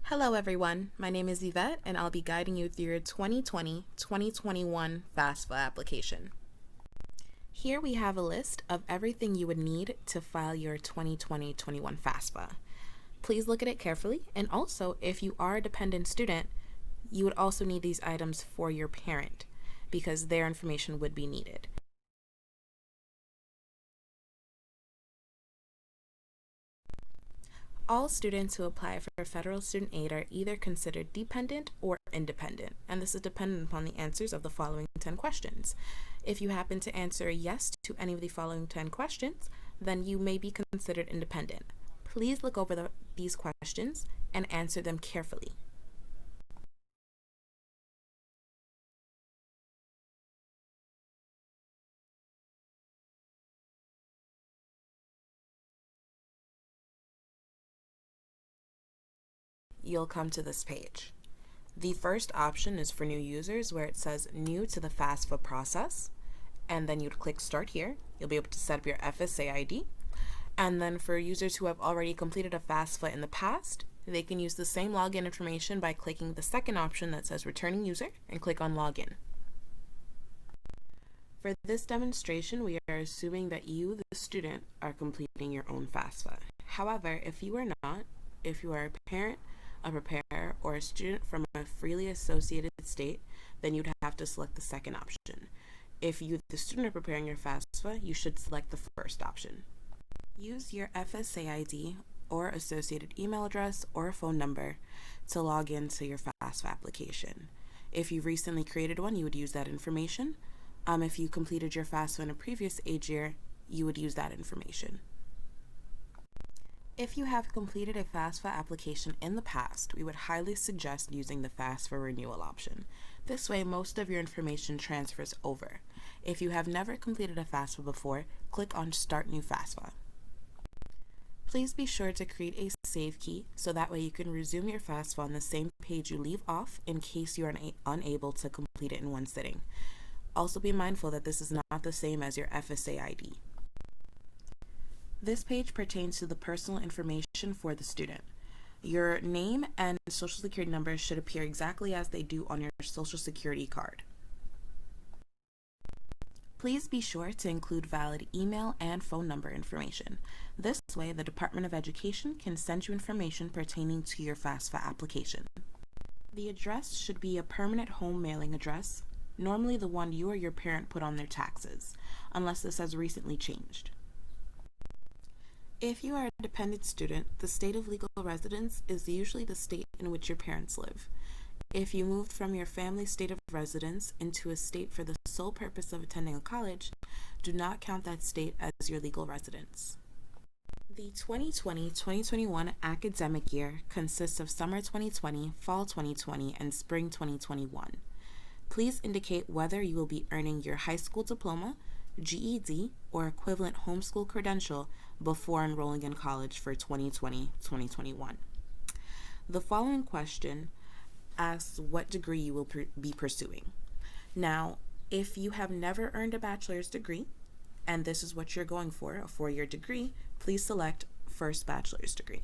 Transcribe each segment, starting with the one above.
Hello everyone, my name is Yvette and I'll be guiding you through your 2020-2021 FAFSA application. Here we have a list of everything you would need to file your 2020-21 FAFSA. Please look at it carefully, and also if you are a dependent student, you would also need these items for your parent because their information would be needed. All students who apply for federal student aid are either considered dependent or independent, and this is dependent upon the answers of the following 10 questions. If you happen to answer yes to any of the following 10 questions, then you may be considered independent. Please look over these questions and answer them carefully. You'll come to this page. The first option is for new users, where it says new to the FAFSA process, and then you'd click start here. You'll be able to set up your FSA ID. And then for users who have already completed a FAFSA in the past, they can use the same login information by clicking the second option that says returning user and click on login. For this demonstration, we are assuming that you, the student, are completing your own FAFSA. However, if you are not, if you are a parent, a preparer, or a student from a freely associated state, then you'd have to select the second option. If you, the student, are preparing your FAFSA, you should select the first option. Use your FSA ID or associated email address or phone number to log into your FAFSA application. If you recently created one, you would use that information. If you completed your FAFSA in a previous age year, you would use that information. If you have completed a FAFSA application in the past, we would highly suggest using the FAFSA renewal option. This way, most of your information transfers over. If you have never completed a FAFSA before, click on Start New FAFSA. Please be sure to create a save key so that way you can resume your FAFSA on the same page you leave off in case you are unable to complete it in one sitting. Also be mindful that this is not the same as your FSA ID. This page pertains to the personal information for the student. Your name and social security number should appear exactly as they do on your social security card. Please be sure to include valid email and phone number information. This way, the Department of Education can send you information pertaining to your FAFSA application. The address should be a permanent home mailing address, normally the one you or your parent put on their taxes, unless this has recently changed. If you are a dependent student, the state of legal residence is usually the state in which your parents live. If you moved from your family's state of residence into a state for the sole purpose of attending a college, do not count that state as your legal residence. The 2020-2021 academic year consists of summer 2020, fall 2020, and spring 2021. Please indicate whether you will be earning your high school diploma, GED, or equivalent homeschool credential before enrolling in college for 2020-2021. The following question asks what degree you will be pursuing. Now, if you have never earned a bachelor's degree, and this is what you're going for, a four-year degree, please select first bachelor's degree.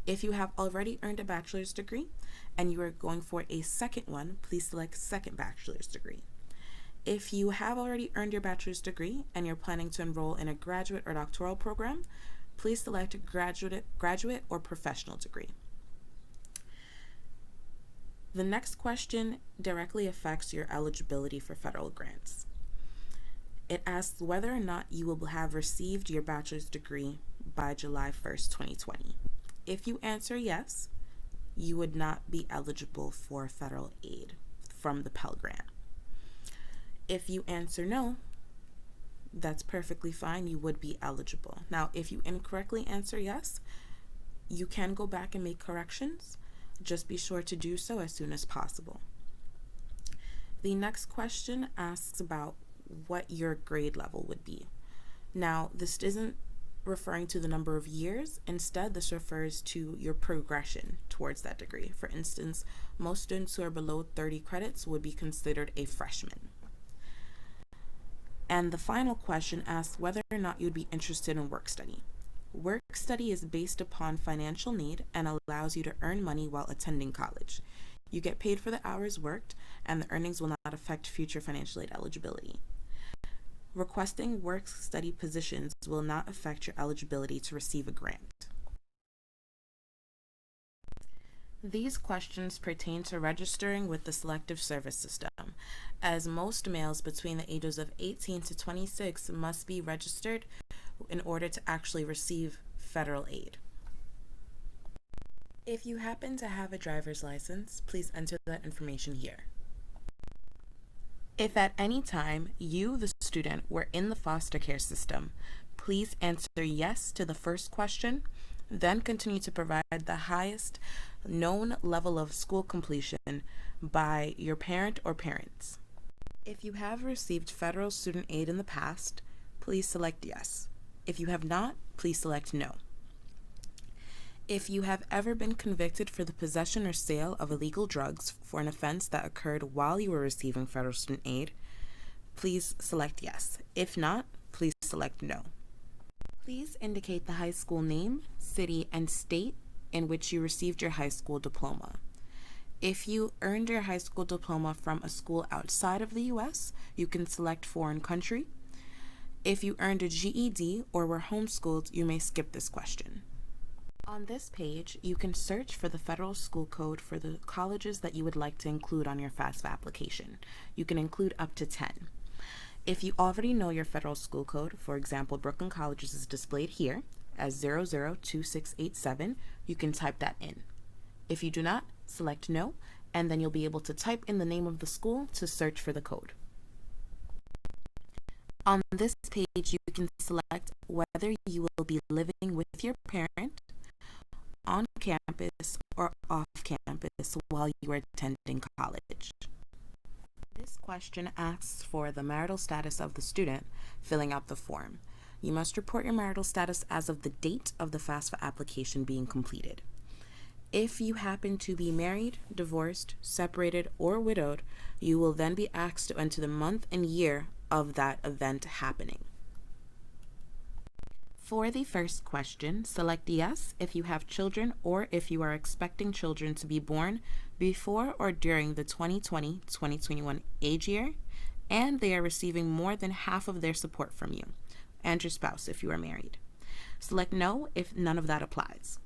If you have already earned a bachelor's degree and you are going for a second one, please select second bachelor's degree. If you have already earned your bachelor's degree and you're planning to enroll in a graduate or doctoral program, please select graduate or professional degree. The next question directly affects your eligibility for federal grants. It asks whether or not you will have received your bachelor's degree by July 1st, 2020. If you answer yes, you would not be eligible for federal aid from the Pell Grant. If you answer no, that's perfectly fine, you would be eligible. Now, if you incorrectly answer yes, you can go back and make corrections. Just be sure to do so as soon as possible. The next question asks about what your grade level would be. Now, this isn't referring to the number of years. Instead, this refers to your progression towards that degree. For instance, most students who are below 30 credits would be considered a freshman. And the final question asks whether or not you'd be interested in work study. Work study is based upon financial need and allows you to earn money while attending college. You get paid for the hours worked, and the earnings will not affect future financial aid eligibility. Requesting work study positions will not affect your eligibility to receive a grant. These questions pertain to registering with the Selective Service System, as most males between the ages of 18 to 26 must be registered in order to actually receive federal aid. If you happen to have a driver's license, please enter that information here. If at any time you, the student, were in the foster care system, please answer yes to the first question, then continue to provide the highest known level of school completion by your parent or parents. If you have received federal student aid in the past, please select yes. If you have not, please select no. If you have ever been convicted for the possession or sale of illegal drugs for an offense that occurred while you were receiving federal student aid, please select yes. If not, please select no. Please indicate the high school name, city, and state in which you received your high school diploma. If you earned your high school diploma from a school outside of the U.S., you can select foreign country. If you earned a GED or were homeschooled, you may skip this question. On this page, you can search for the federal school code for the colleges that you would like to include on your FAFSA application. You can include up to 10. If you already know your federal school code, for example, Brooklyn Colleges is displayed here as 002687, you can type that in. If you do not, select no, and then you'll be able to type in the name of the school to search for the code. On this page, you can select whether you will be living with your parent, on campus, or off campus while you are attending college. This question asks for the marital status of the student filling out the form. You must report your marital status as of the date of the FAFSA application being completed. If you happen to be married, divorced, separated, or widowed, you will then be asked to enter the month and year of that event happening. For the first question, select yes if you have children or if you are expecting children to be born before or during the 2020-2021 age year, and they are receiving more than half of their support from you, and your spouse if you are married. Select no if none of that applies.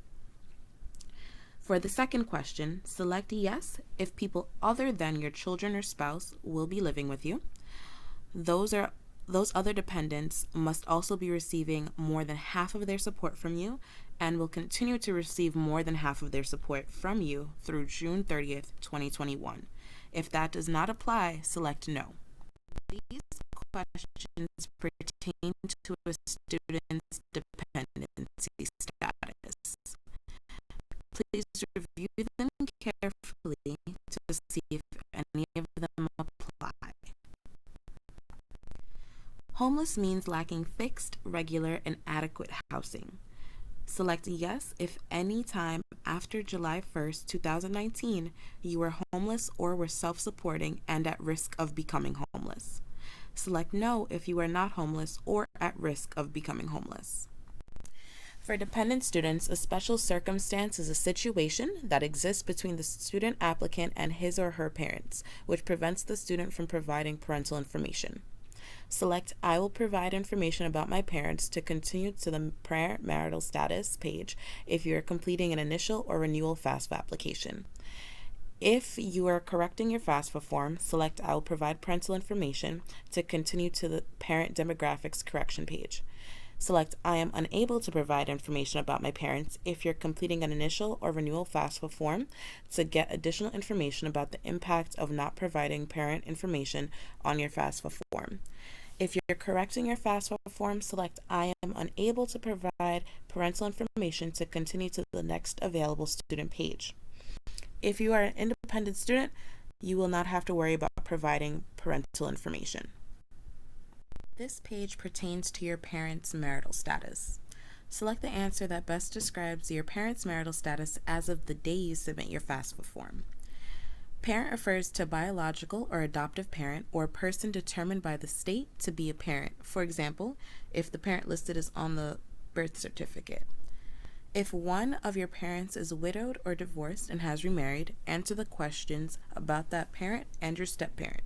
For the second question, select yes if people other than your children or spouse will be living with you. Those other dependents must also be receiving more than half of their support from you and will continue to receive more than half of their support from you through June 30th, 2021. If that does not apply, select no. These questions pertain to a student's dependency status. Please review them carefully to see if any of them apply. Homeless means lacking fixed, regular, and adequate housing. Select yes if any time after July 1st, 2019, you were homeless or were self-supporting and at risk of becoming homeless. Select no if you are not homeless or at risk of becoming homeless. For dependent students, a special circumstance is a situation that exists between the student applicant and his or her parents, which prevents the student from providing parental information. Select I will provide information about my parents to continue to the marital status page if you are completing an initial or renewal FAFSA application. If you are correcting your FAFSA form, select I will provide parental information to continue to the parent demographics correction page. Select I am unable to provide information about my parents if you're completing an initial or renewal FAFSA form to get additional information about the impact of not providing parent information on your FAFSA form. If you're correcting your FAFSA form, select I am unable to provide parental information to continue to the next available student page. If you are an independent student, you will not have to worry about providing parental information. This page pertains to your parents' marital status. Select the answer that best describes your parents' marital status as of the day you submit your FAFSA form. Parent refers to biological or adoptive parent or person determined by the state to be a parent. For example, if the parent listed is on the birth certificate. If one of your parents is widowed or divorced and has remarried, answer the questions about that parent and your step-parent.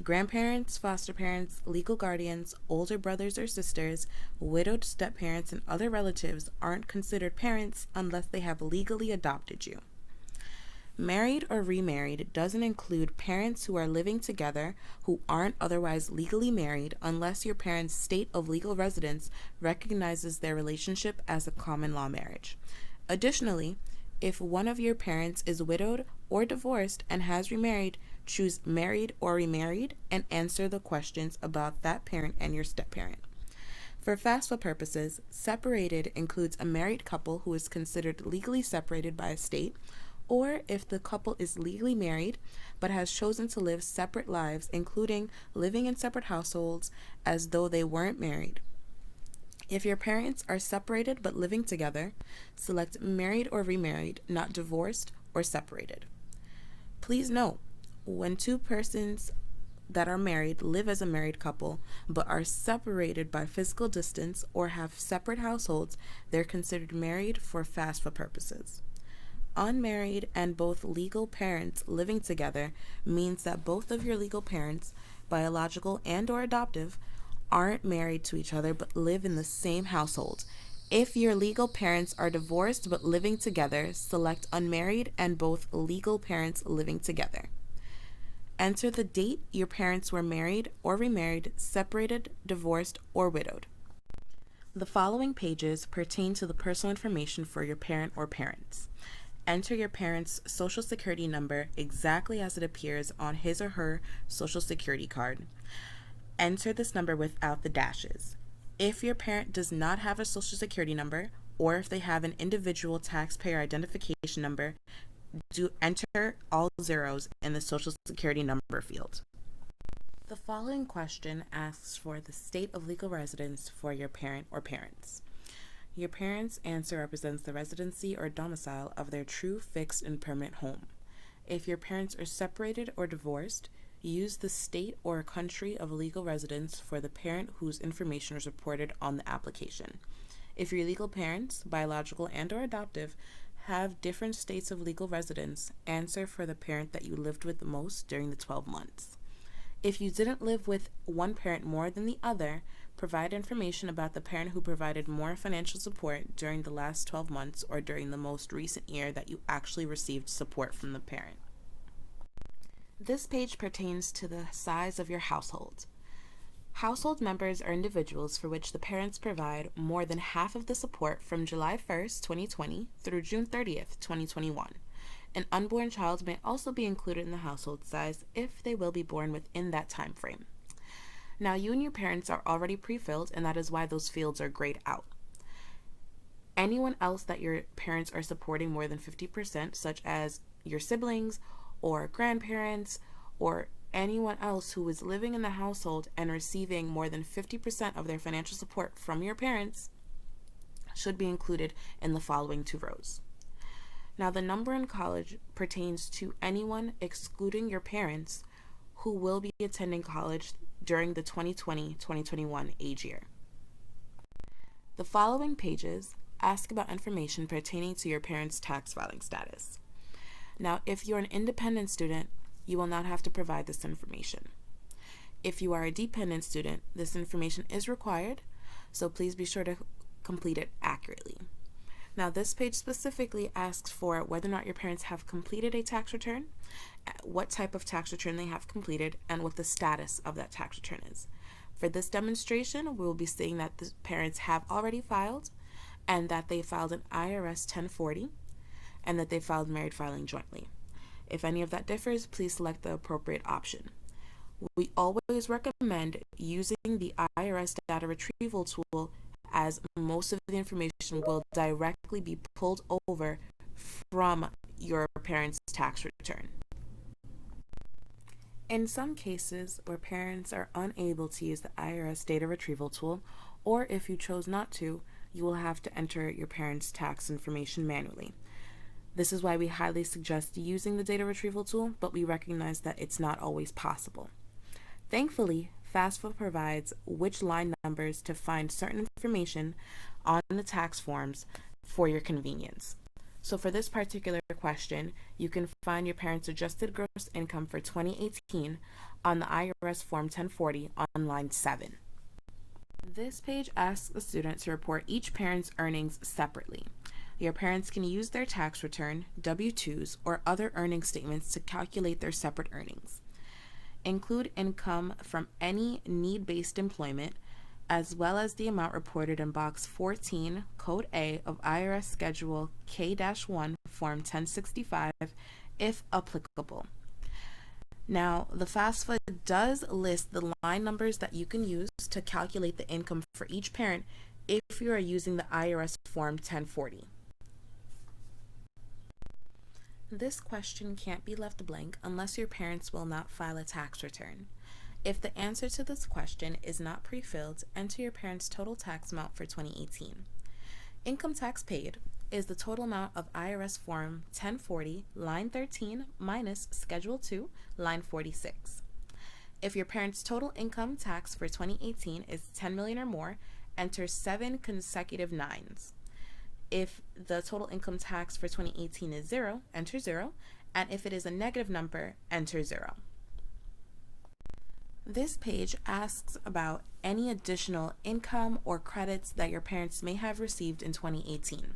Grandparents, foster parents, legal guardians, older brothers or sisters, widowed step-parents, and other relatives aren't considered parents unless they have legally adopted you. Married or remarried doesn't include parents who are living together who aren't otherwise legally married unless your parents' state of legal residence recognizes their relationship as a common law marriage. Additionally, if one of your parents is widowed or divorced and has remarried, choose married or remarried and answer the questions about that parent and your step-parent. For FAFSA purposes, separated includes a married couple who is considered legally separated by a state, or if the couple is legally married but has chosen to live separate lives, including living in separate households as though they weren't married. If your parents are separated but living together, select married or remarried, not divorced or separated. Please note, when two persons that are married live as a married couple but are separated by physical distance or have separate households, they're considered married for FAFSA purposes. Unmarried and both legal parents living together means that both of your legal parents, biological and or adoptive, aren't married to each other but live in the same household. If your legal parents are divorced but living together, select unmarried and both legal parents living together. Enter the date your parents were married or remarried, separated, divorced, or widowed. The following pages pertain to the personal information for your parent or parents. Enter your parent's social security number exactly as it appears on his or her social security card. Enter this number without the dashes. If your parent does not have a social security number, or if they have an individual taxpayer identification number, do enter all zeros in the social security number field. The following question asks for the state of legal residence for your parent or parents. Your parents' answer represents the residency or domicile of their true, fixed, and permanent home. If your parents are separated or divorced, use the state or country of legal residence for the parent whose information is reported on the application. If your legal parents, biological and or adoptive, have different states of legal residence, answer for the parent that you lived with the most during the 12 months. If you didn't live with one parent more than the other, provide information about the parent who provided more financial support during the last 12 months or during the most recent year that you actually received support from the parent. This page pertains to the size of your household. Household members are individuals for which the parents provide more than half of the support from July 1st, 2020 through June 30th, 2021. An unborn child may also be included in the household size if they will be born within that time frame. Now, you and your parents are already pre-filled, and that is why those fields are grayed out. Anyone else that your parents are supporting more than 50%, such as your siblings or grandparents or anyone else who is living in the household and receiving more than 50% of their financial support from your parents, should be included in the following two rows. Now, the number in college pertains to anyone excluding your parents who will be attending college during the 2020-2021 age year. The following pages ask about information pertaining to your parents' tax filing status. Now, if you're an independent student, you will not have to provide this information. If you are a dependent student, this information is required, so please be sure to complete it accurately. Now, this page specifically asks for whether or not your parents have completed a tax return, what type of tax return they have completed, and what the status of that tax return is. For this demonstration, we will be seeing that the parents have already filed, and that they filed an IRS 1040, and that they filed married filing jointly. If any of that differs, please select the appropriate option. We always recommend using the IRS data retrieval tool, as most of the information will directly be pulled over from your parents' tax return. In some cases where parents are unable to use the IRS data retrieval tool, or if you chose not to, you will have to enter your parents' tax information manually. This is why we highly suggest using the data retrieval tool, but we recognize that it's not always possible. Thankfully, FAFSA provides which line numbers to find certain information on the tax forms for your convenience. So for this particular question, you can find your parents' adjusted gross income for 2018 on the IRS Form 1040 on line 7. This page asks the student to report each parent's earnings separately. Your parents can use their tax return, W-2s, or other earning statements to calculate their separate earnings. Include income from any need-based employment, as well as the amount reported in Box 14, Code A of IRS Schedule K-1, Form 1065, if applicable. Now, the FAFSA does list the line numbers that you can use to calculate the income for each parent if you are using the IRS Form 1040. This question can't be left blank unless your parents will not file a tax return. If the answer to this question is not pre-filled, enter your parents' total tax amount for 2018. Income tax paid is the total amount of IRS Form 1040, line 13, minus Schedule 2, line 46. If your parents' total income tax for 2018 is $10 million or more, enter 7 consecutive 9s. If the total income tax for 2018 is 0, enter 0, and if it is a negative number, enter 0. This page asks about any additional income or credits that your parents may have received in 2018.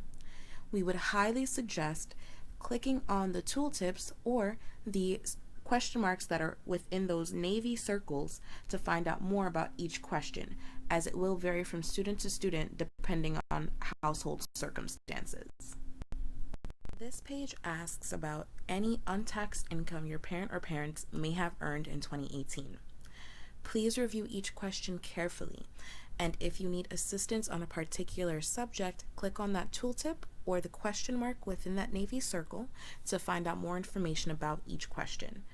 We would highly suggest clicking on the tooltips or the question marks that are within those navy circles to find out more about each question, as it will vary from student to student depending on household circumstances. This page asks about any untaxed income your parent or parents may have earned in 2018. Please review each question carefully, and if you need assistance on a particular subject, click on that tooltip or the question mark within that navy circle to find out more information about each question.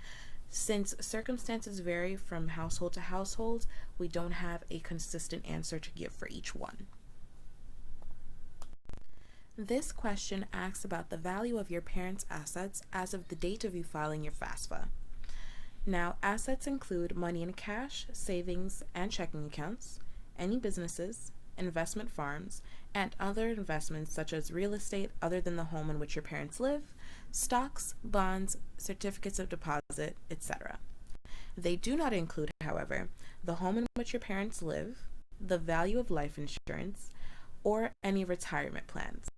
Since circumstances vary from household to household, we don't have a consistent answer to give for each one. This question asks about the value of your parents' assets as of the date of you filing your FAFSA. Now, assets include money in cash, savings, and checking accounts, any businesses, investment farms, and other investments such as real estate other than the home in which your parents live, stocks, bonds, certificates of deposit, etc. They do not include, however, the home in which your parents live, the value of life insurance, or any retirement plans.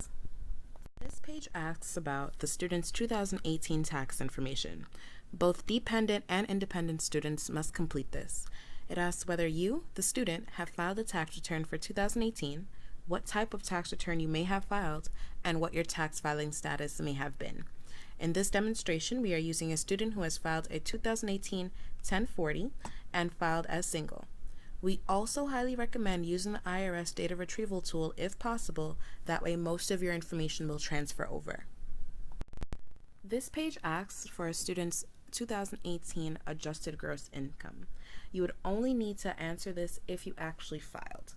This page asks about the student's 2018 tax information. Both dependent and independent students must complete this. It asks whether you, the student, have filed a tax return for 2018, what type of tax return you may have filed, and what your tax filing status may have been. In this demonstration, we are using a student who has filed a 2018 1040 and filed as single. We also highly recommend using the IRS data retrieval tool if possible. That way most of your information will transfer over. This page asks for a student's 2018 adjusted gross income. You would only need to answer this if you actually filed.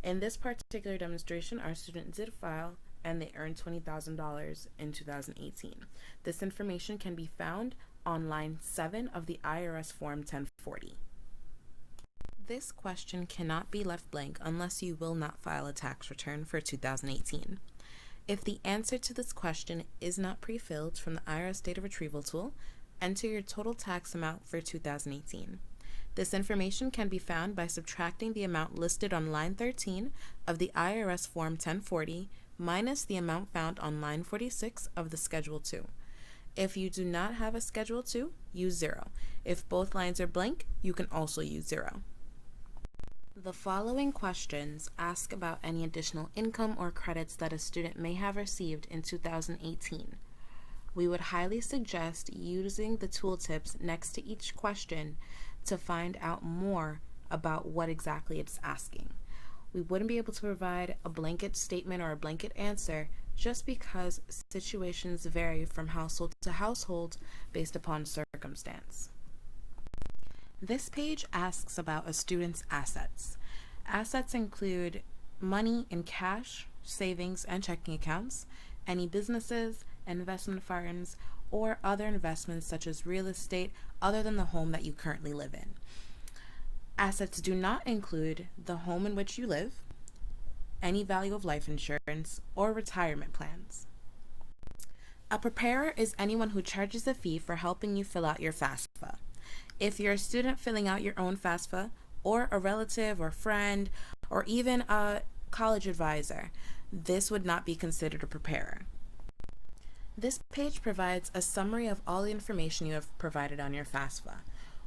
In this particular demonstration, our student did file and they earned $20,000 in 2018. This information can be found on line 7 of the IRS Form 1040. This question cannot be left blank unless you will not file a tax return for 2018. If the answer to this question is not pre-filled from the IRS data retrieval tool, enter your total tax amount for 2018. This information can be found by subtracting the amount listed on line 13 of the IRS Form 1040 minus the amount found on line 46 of the Schedule 2. If you do not have a Schedule 2, use 0. If both lines are blank, you can also use 0. The following questions ask about any additional income or credits that a student may have received in 2018. We would highly suggest using the tooltips next to each question to find out more about what exactly it's asking. We wouldn't be able to provide a blanket statement or a blanket answer just because situations vary from household to household based upon circumstance. This page asks about a student's assets. Assets include money in cash, savings, and checking accounts, any businesses, investment firms, or other investments such as real estate other than the home that you currently live in. Assets do not include the home in which you live, any value of life insurance, or retirement plans. A preparer is anyone who charges a fee for helping you fill out your FAFSA. If you're a student filling out your own FAFSA, or a relative or friend, or even a college advisor, this would not be considered a preparer. This page provides a summary of all the information you have provided on your FAFSA.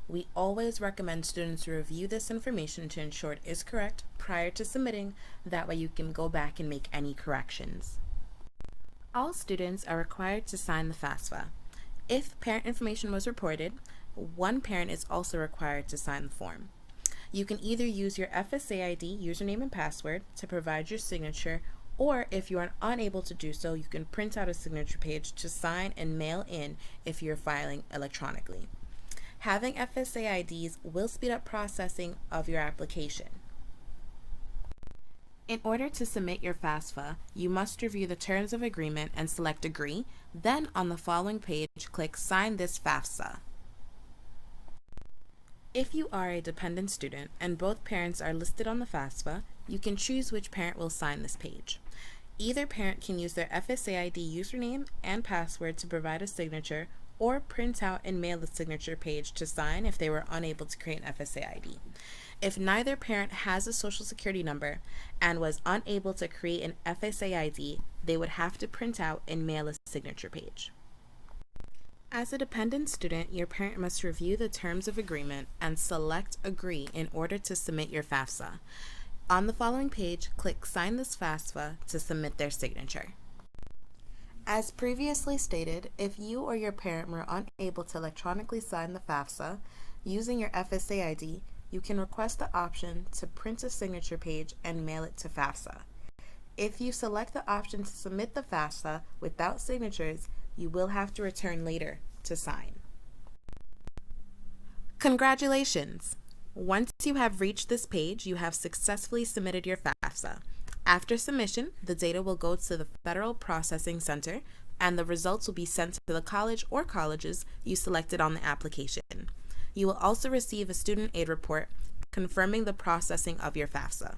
We always recommend students review this information to ensure it is correct prior to submitting. That way you can go back and make any corrections. All students are required to sign the FAFSA. If parent information was reported, one parent is also required to sign the form. You can either use your FSA ID username and password to provide your signature, or if you are unable to do so, you can print out a signature page to sign and mail in if you're filing electronically. Having FSA IDs will speed up processing of your application. In order to submit your FAFSA, you must review the terms of agreement and select Agree. Then on the following page, click Sign this FAFSA. If you are a dependent student and both parents are listed on the FAFSA, you can choose which parent will sign this page. Either parent can use their FSA ID username and password to provide a signature, or print out and mail the signature page to sign if they were unable to create an FSA ID. If neither parent has a social security number and was unable to create an FSA ID, they would have to print out and mail a signature page. As a dependent student, your parent must review the terms of agreement and select Agree in order to submit your FAFSA. On the following page, click Sign this FAFSA to submit their signature. As previously stated, if you or your parent were unable to electronically sign the FAFSA using your FSA ID, you can request the option to print a signature page and mail it to FAFSA. If you select the option to submit the FAFSA without signatures, you will have to return later to sign. Congratulations! Once you have reached this page, you have successfully submitted your FAFSA. After submission, the data will go to the Federal Processing Center, and the results will be sent to the college or colleges you selected on the application. You will also receive a student aid report confirming the processing of your FAFSA.